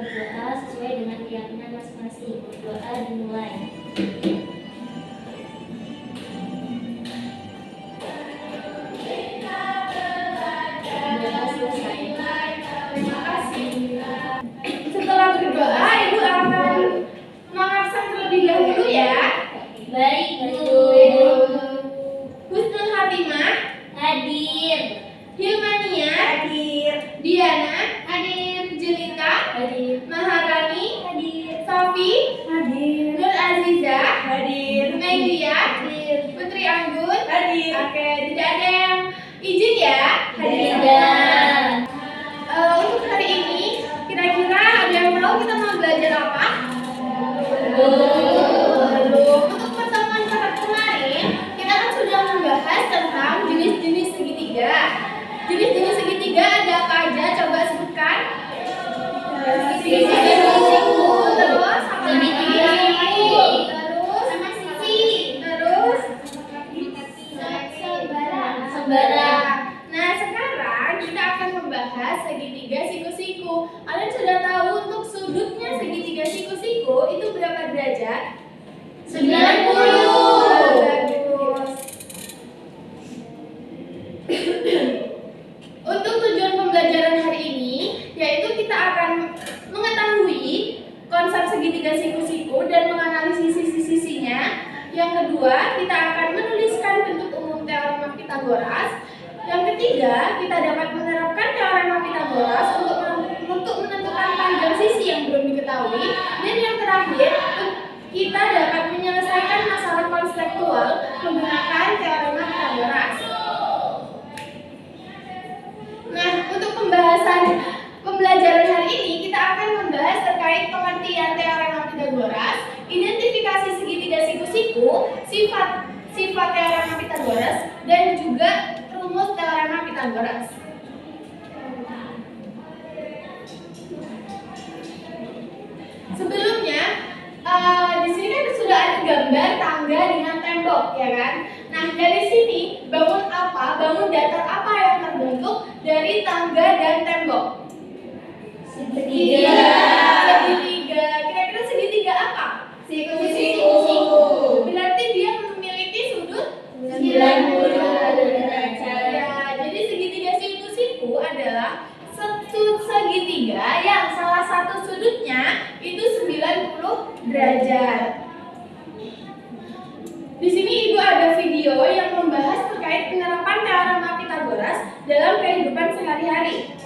berdoa sesuai dengan keyakinan masing-masing. Doa dimulai. Doa selesai. Terima kasih. Setelah berdoa, Ibu akan mengabsen terlebih dahulu ya. Baik, Bu. Husnul Hatimah Hadir. Hilmania Hadir. Diana hadir, Jelita Hadir. Maharani Hadir. Safi Hadir. Nur Aziza Hadir. Megia Hadir. Putri Anggun. Hadir. Oke, tidak ada yang izin ya hadir. Tidak. Untuk hari ini kira-kira ada yang tahu kita mau belajar apa? Belum. Untuk pertemuan kemarin kita kan sudah membahas tentang jenis-jenis segitiga. Jenis-jenis segitiga ada apa aja? Coba sebutkan. Segitiga siku, terus apa lagi? Segitiga siku. Terus sama sisi, terus Sembarang. Nah, sekarang kita akan membahas segitiga siku-siku. Kalian sudah tahu untuk sudutnya segitiga siku-siku itu berapa derajat? 90. Bagus. Untuk tujuan pembelajaran hari ini, yaitu kita akan mengetahui konsep segitiga siku-siku dan menganalisis sisi-sisinya. Yang kedua, kita akan menuliskan bentuk umum teorema Pythagoras. Yang ketiga, kita dapat menerapkan teorema Pythagoras untuk menentukan panjang sisi yang belum diketahui. Dan yang terakhir, kita dapat menyelesaikan masalah konseptual menggunakan teorema Pythagoras. Nah, untuk pembelajaran hari ini kita akan membahas terkait pengertian teorema Pythagoras, identifikasi segitiga siku-siku, sifat teorema Pythagoras, dan juga rumus teorema Pythagoras. Sebelumnya, di sini kan sudah ada gambar tangga dengan tembok, ya kan? Nah, dari sini bangun datar apa yang terbentuk dari tangga dan tembok? Segitiga. Segitiga. Kira-kira segitiga apa? Siku-siku. Berarti dia memiliki sudut 90 derajat. Ya, jadi segitiga siku-siku adalah segitiga yang salah satu sudutnya itu 90 derajat. Di sini Ibu ada video yang membahas terkait penerapan teorema Pythagoras dalam kehidupan sehari-hari.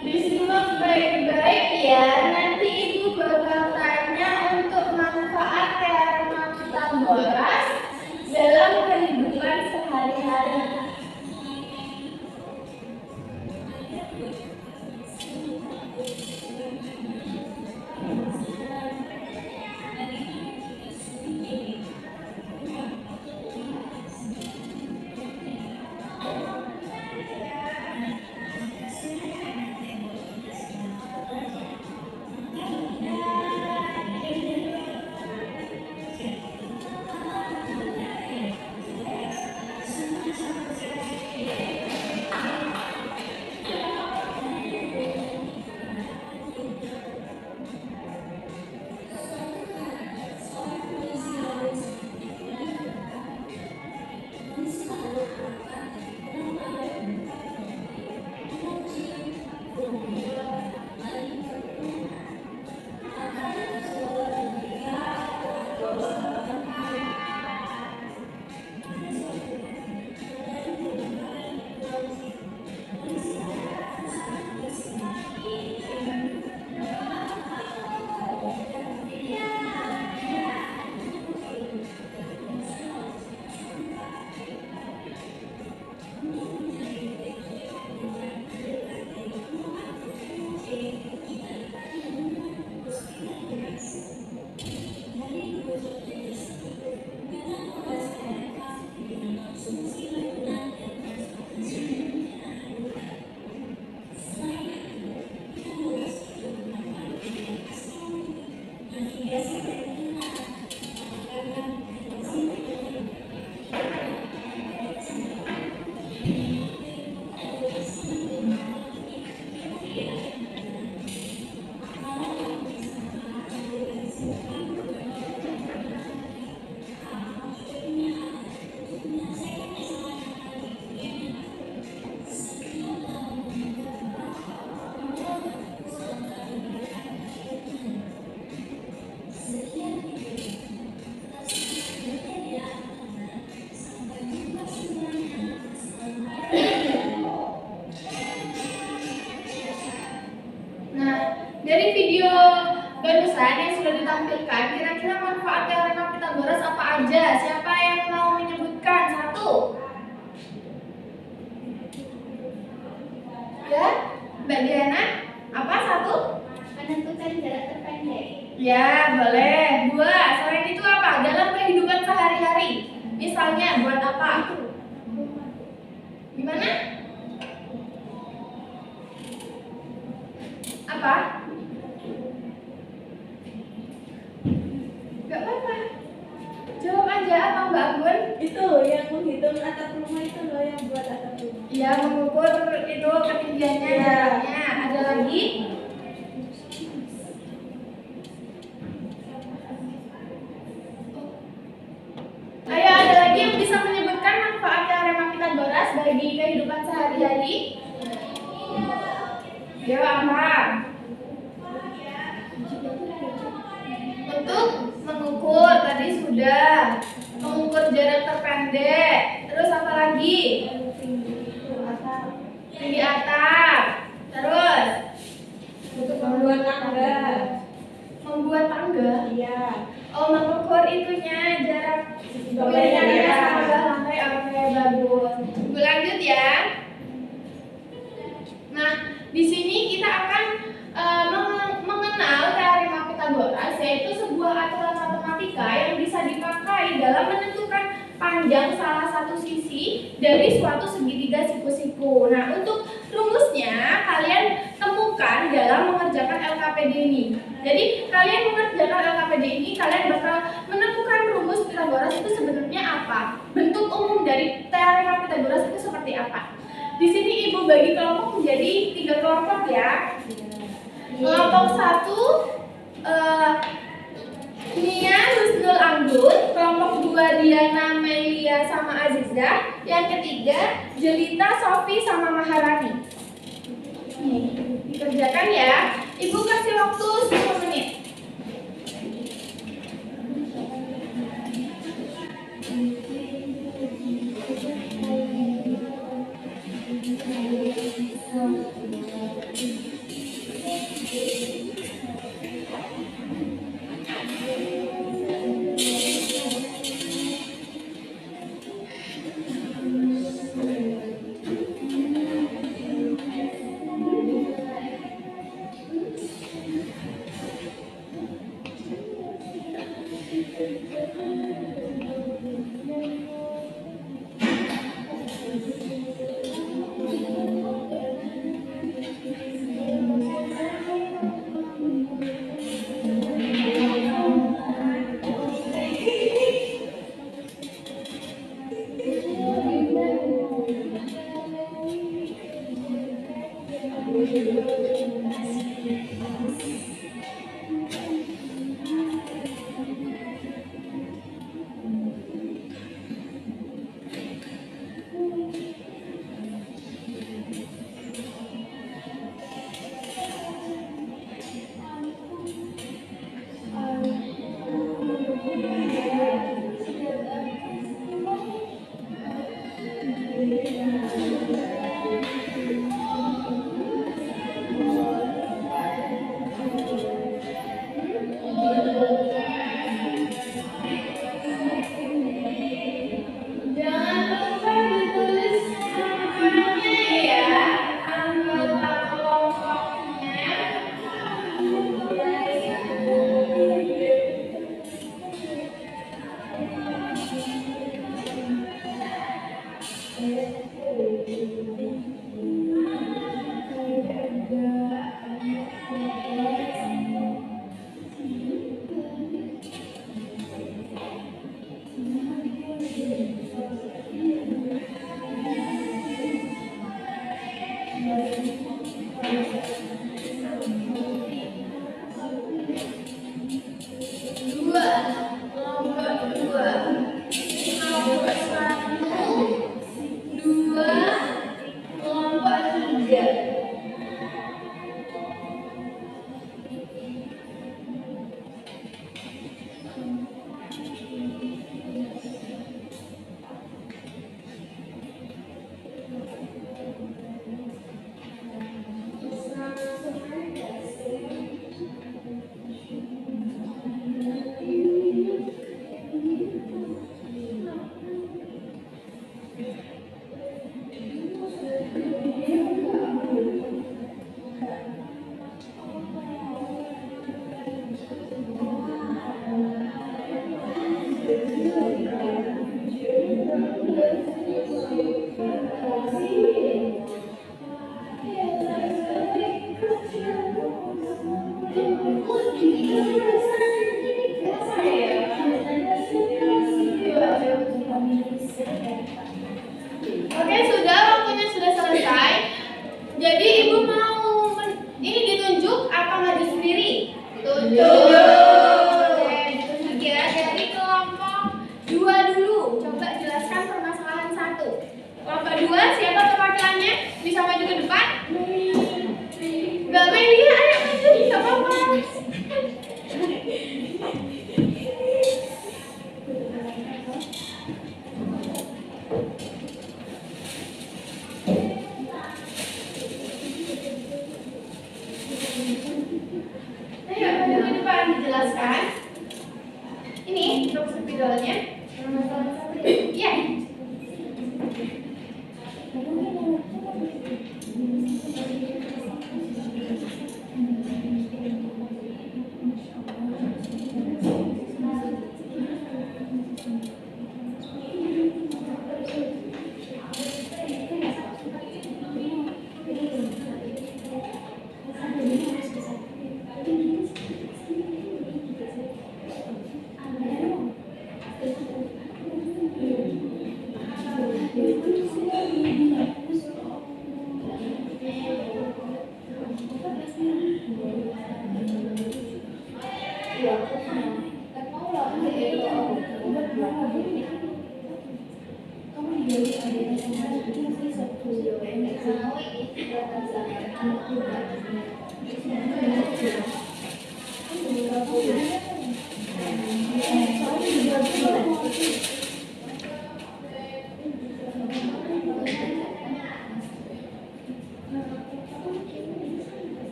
Disimak baik-baik ya. Nanti Ibu bakal tanya untuk manfaat teorema Pythagoras dalam kehidupan sehari-hari. tulisan yang sudah ditampilkan, kira-kira manfaat teorema Pythagoras apa aja? Siapa yang mau menyebutkan? Satu. Ya, Mbak Diana, apa satu? Menentukan jarak terpendek. Ya, boleh. Dua, selain itu apa? Dalam kehidupan sehari-hari. Misalnya, buat apa? Gimana? Apa? Gak apa-apa. Jawab aja apa Mbak Gun? Itu yang menghitung atap rumah itu loh, yang buat atap rumah. Ya, mengukur itu ketinggiannya, Ya. jaraknya. Ada lagi? Ayo, ada lagi yang bisa menyebutkan manfaat teorema Pythagoras bagi kehidupan sehari-hari? Ya, apa? Untuk mengukur tadi sudah. Mengukur jarak terpendek. Terus apa lagi? Tinggi atap. Terus Untuk membuat tangga. membuat tangga. Iya. Oh, mengukur itunya jarak Boleh, dari ya. tangga lantai. Oke, bagus. Gue lanjut ya. Nah, di sini kita akan mengenal teorema Pythagoras, yaitu sebuah aturan matematika yang bisa dipakai dalam menentukan panjang salah satu sisi dari suatu segitiga siku-siku. Nah, untuk rumusnya kalian temukan dalam mengerjakan LKPD ini. Jadi, kalian mengerjakan LKPD ini, kalian bakal menemukan rumus Pythagoras itu sebenarnya apa. Bentuk umum dari teorema Pythagoras itu seperti apa. Di sini Ibu bagi kelompok menjadi 3 kelompok ya. Kelompok 1 Nia, Husnul, Anggun. Kelompok 2 Diana, Melia, sama Aziza. Yang ketiga Jelita, Sofi, sama Maharani. Nih, dikerjakan ya. Ibu kasih waktu 10 menit.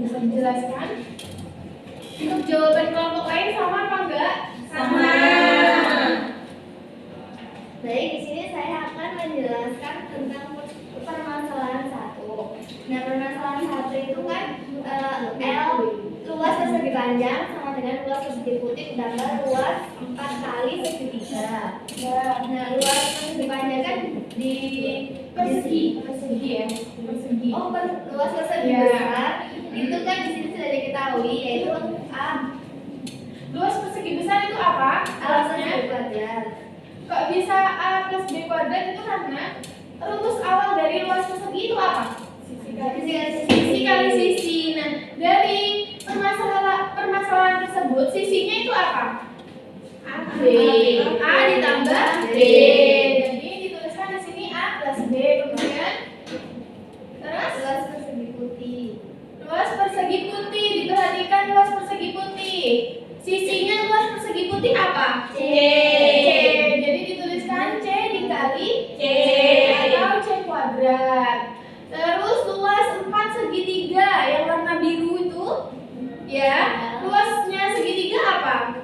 Bisa dijelaskan? Untuk jawaban kelompok lain sama apa enggak? Sama. Baik, di sini saya akan menjelaskan tentang permasalahan satu. Nah, permasalahan satu itu kan L luas persegi panjang sama dengan luas persegi putih ditambah luas 4 kali segitiga. Nah, luas persegi panjang kan di Persegi ya, persegi. luas persegi Ya. besar itu kan di sini sudah diketahui yaitu A. Luas persegi besar itu apa? Alasnya Alasnya? kuadrat. Kok bisa A plus B kuadrat itu karena rumus awal dari luas persegi itu apa? Sisi kali sisi. Nah, dari permasalahan tersebut sisinya itu apa? AB. A ditambah B. Jadi dituliskan di sini A plus B. Kemudian terus Luas persegi putih. luas persegi putih. Diperhatikan luas persegi putih. Sisinya luas persegi putih apa? C. Jadi dituliskan C dikali C. atau C kuadrat. Terus luas 4 segitiga yang warna biru itu ya, luasnya segitiga apa?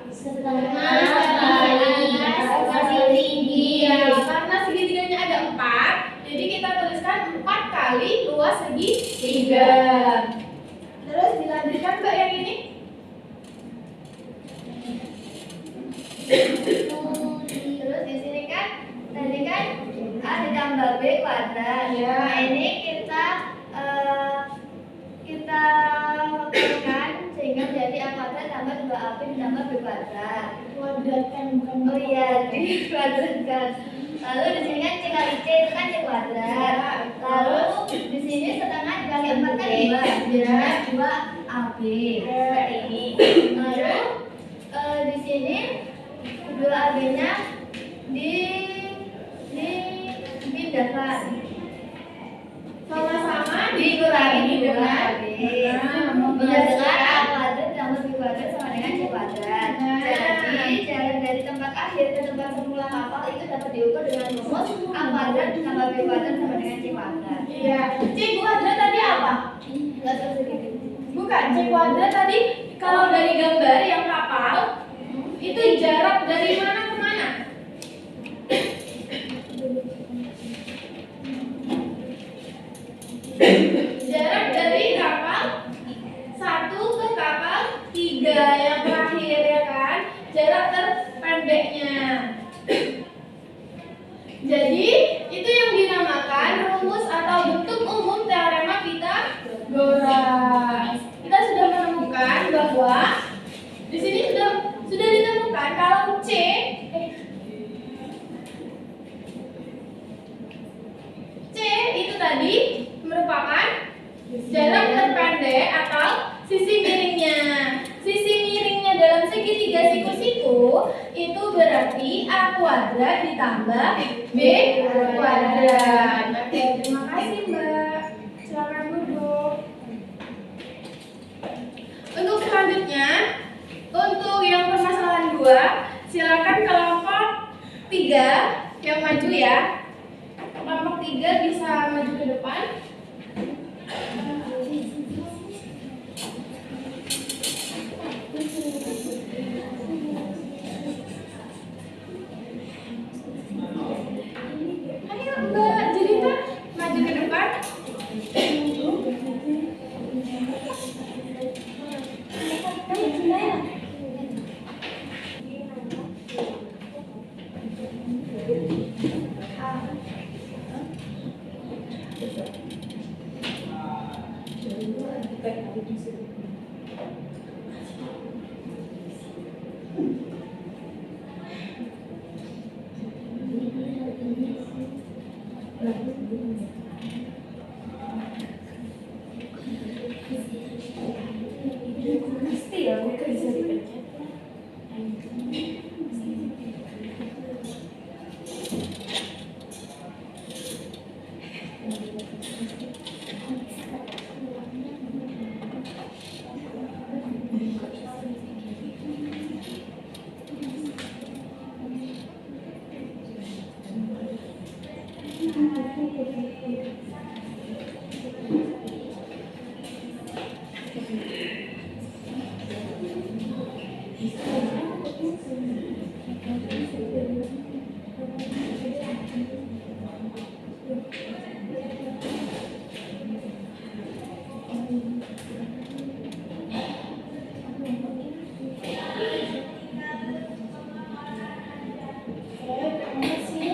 Iya, karena segitiganya ada 4, jadi kita tuliskan 4 kali luas segitiga. Terus dilanjutkan Mbak yang ini. Terus di sini kan tadi kan A ditambah B kuadrat. Ya. Nah, ini kita lakukan sehingga menjadi A kuadrat tambah 2AB ditambah B kuadrat. Kuadratkan bukan Oh iya, dikuadratkan. Lalu di sini kan C kali C itu kan C kuadrat. Lalu di sini setengah dikali 4 kan 2. Ya. 2AB seperti ini. Lalu di sini 2AB-nya dipindahkan. sama-sama dikurangi dengan Menghasilkan A kuadrat tambah B kuadrat sama dengan C kuadrat. Jadi jarak dari tempat akhir ke tempat semula kapal itu dapat diukur dengan rumus A kuadrat tambah B kuadrat sama dengan C kuadrat. Iya, C kuadrat tadi apa? Enggak segitu. Bukan, C kuadrat tadi kalau dari gambar yang kapal itu jarak dari mana ke mana? Jarak dari kapal 1 ke kapal 3 yang terakhir ya kan? Jarak terpendeknya. Jadi itu yang dinamakan rumus atau bentuk umum teorema Pythagoras. Kita sudah menemukan bahwa di sini sudah ditemukan kalau C itu tadi merupakan jarak terpendek atau sisi miringnya. Sisi miringnya dalam segitiga segitiga siku-siku itu berarti A kuadrat ditambah B kuadrat. Oke, terima kasih Mbak. Silakan duduk. Untuk selanjutnya, untuk yang permasalahan 2, silakan kelompok 3 yang maju ya. Kelompok 3 bisa maju ke depan. Ayo Mbak Jelita maju ke depan.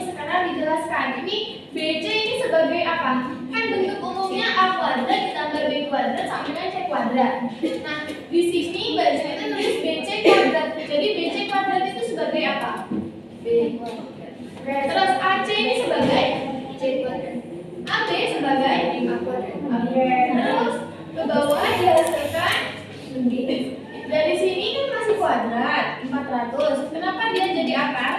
Sekarang dijelaskan ini BC ini sebagai apa? Kan bentuk umumnya A kuadrat ditambah B kuadrat sama dengan C kuadrat. Nah, di sini Mbak Jelita nulis BC kuadrat. Jadi BC kuadrat itu sebagai apa? B kuadrat. Terus AC ini sebagai C kuadrat. AB sebagai A kuadrat. Oke. Terus ke bawah dihasilkan dari sini kan masih kuadrat 400. Kenapa dia jadi akar?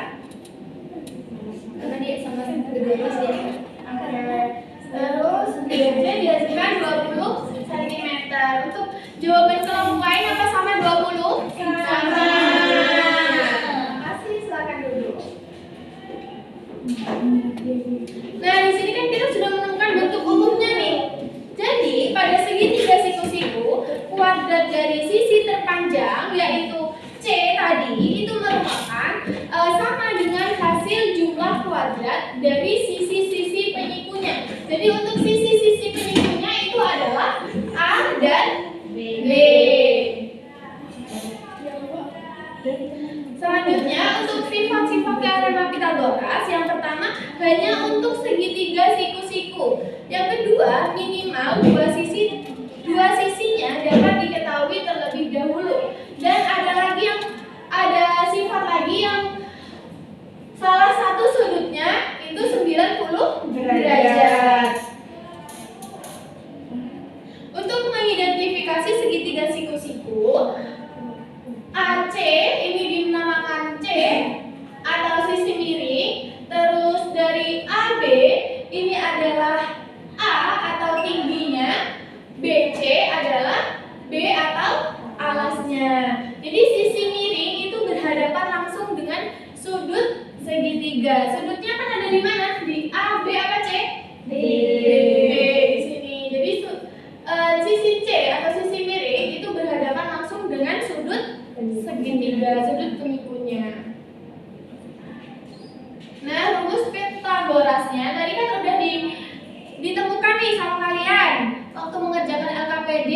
Karena dia sama kedua dia akar. Terus BC dihasilkan 20 cm. Untuk jawaban kelompok lain apa sama 20? Sama. Kasih silakan duduk. Nah, di sini kan kita sudah menemukan bentuk umumnya nih. Jadi, pada segitiga siku-siku, kuadrat dari sisi terpanjang yaitu C tadi itu merupakan sama dengan hasil jumlah kuadrat dari sisi-sisi penyikunya. Jadi untuk sisi-sisi penyikunya itu adalah A dan B. Selanjutnya untuk sifat-sifat teorema Pitagoras, yang pertama hanya untuk segitiga siku-siku. Yang kedua minimal dua sisinya dapat diketahui terlebih dahulu. Dan ada sifat lagi yang salah satu sudutnya itu 90 derajat. Untuk mengidentifikasi segitiga siku-siku, AC ini dinamakan C atau sisi miring. Terus dari AB ini adalah A atau tingginya, BC adalah B atau alasnya. Jadi sisi miring itu berhadapan langsung dengan sudut segitiga. Sudutnya kan ada di mana? Di A, B apa C? B. Di sini. Jadi sisi C atau sisi miring itu berhadapan langsung dengan sudut segitiga, sudut penyikunya. Nah, rumus Pitagorasnya tadi kan udah ditemukan nih sama kalian waktu mengerjakan LKPD.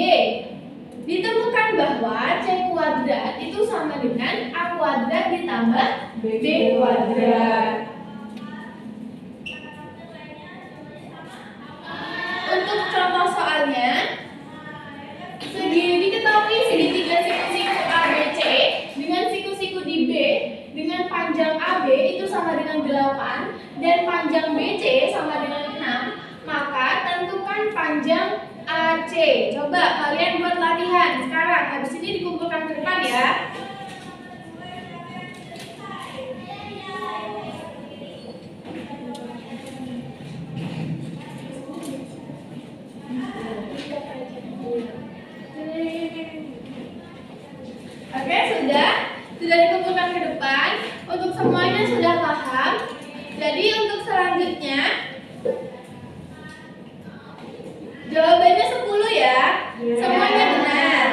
Ditemukan bahwa C kuadrat itu sama dengan A kuadrat ditambah B kuadrat. Untuk contoh soalnya, diketahui segitiga siku-siku ABC dengan siku-siku di B dengan panjang AB itu sama dengan 8 dan panjang BC sama dengan 6, maka tentukan panjang AC. Coba kalian buat latihan sekarang. Habis ini dikumpulkan ke depan ya. sudah dikumpulkan ke depan. Untuk semuanya sudah paham. Jadi untuk selanjutnya jawabannya 10 ya. Semuanya benar.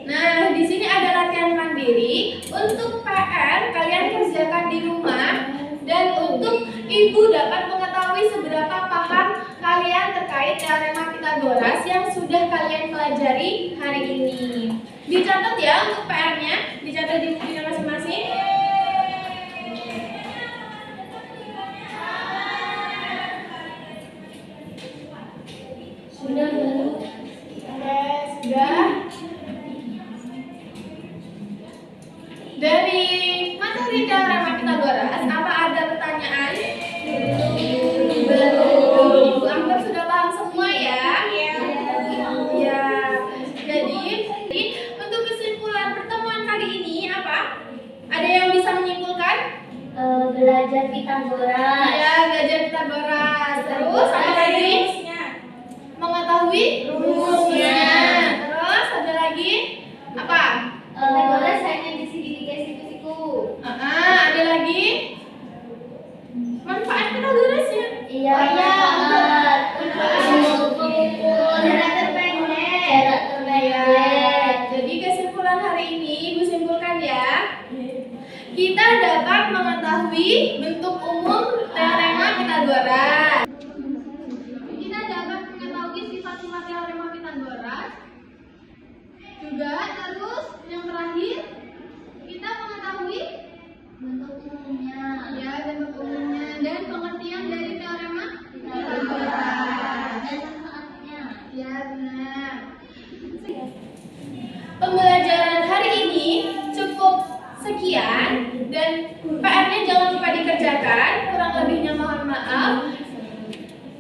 Nah, di sini ada latihan mandiri. Untuk PR kalian kerjakan di rumah, dan untuk ibu dapat mengetahui seberapa paham kalian terkait teorema Pythagoras yang sudah kalian pelajari hari ini. Dicatat ya untuk PR-nya, dicatat di bukunya masing-masing. Sudah baru. Sudah. Dari materi teorema Pythagoras, apa ada pertanyaan? Belum. Anggap sudah paham semua ya? Ya. Jadi untuk kesimpulan pertemuan kali ini apa? Ada yang bisa menyimpulkan? Belajar Pythagoras. Ya, belajar Pythagoras. Terus apa lagi? Mengetahui rumusnya. Terus ada lagi? Apa? Pythagoras hanya di segitiga siku-siku. Ada lagi? Manfaat Pythagorasnya? Iya, untuk mengukur jarak terpendek. Jadi kesimpulan hari ini Ibu simpulkan ya. Kita dapat mengetahui bentuk umum teorema Pythagoras. Kita dapat mengetahui sifat-sifat teorema Pythagoras. Juga terus yang terakhir kita mengetahui Bentuk umumnya. ya bentuk umumnya dan pengertian dari teorema Pythagoras. Dan manfaatnya. Ya benar. Pembelajaran hari ini cukup sekian dan PR-nya jangan lupa dikerjakan. Kurang lebihnya mohon maaf.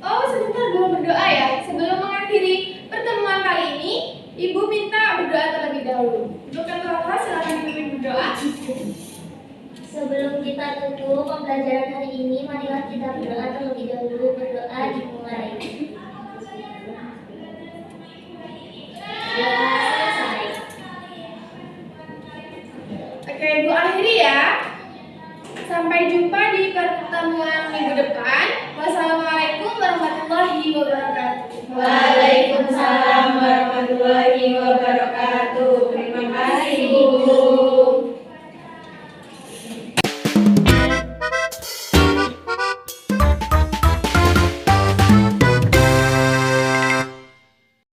Oh sebentar dulu berdoa ya. Sebelum mengakhiri pertemuan kali ini, Ibu minta berdoa terlebih dahulu. Untuk ketua silakan dipimpin berdoa. Sebelum kita tutup pembelajaran hari ini, marilah kita berdoa terlebih dahulu. Berdoa dimulai. Ya, selesai. Oke, Ibu akhiri ya. Sampai jumpa di pertemuan minggu depan. Wassalamualaikum warahmatullahi wabarakatuh. Waalaikumsalam warahmatullahi wabarakatuh. Terima kasih, Bu.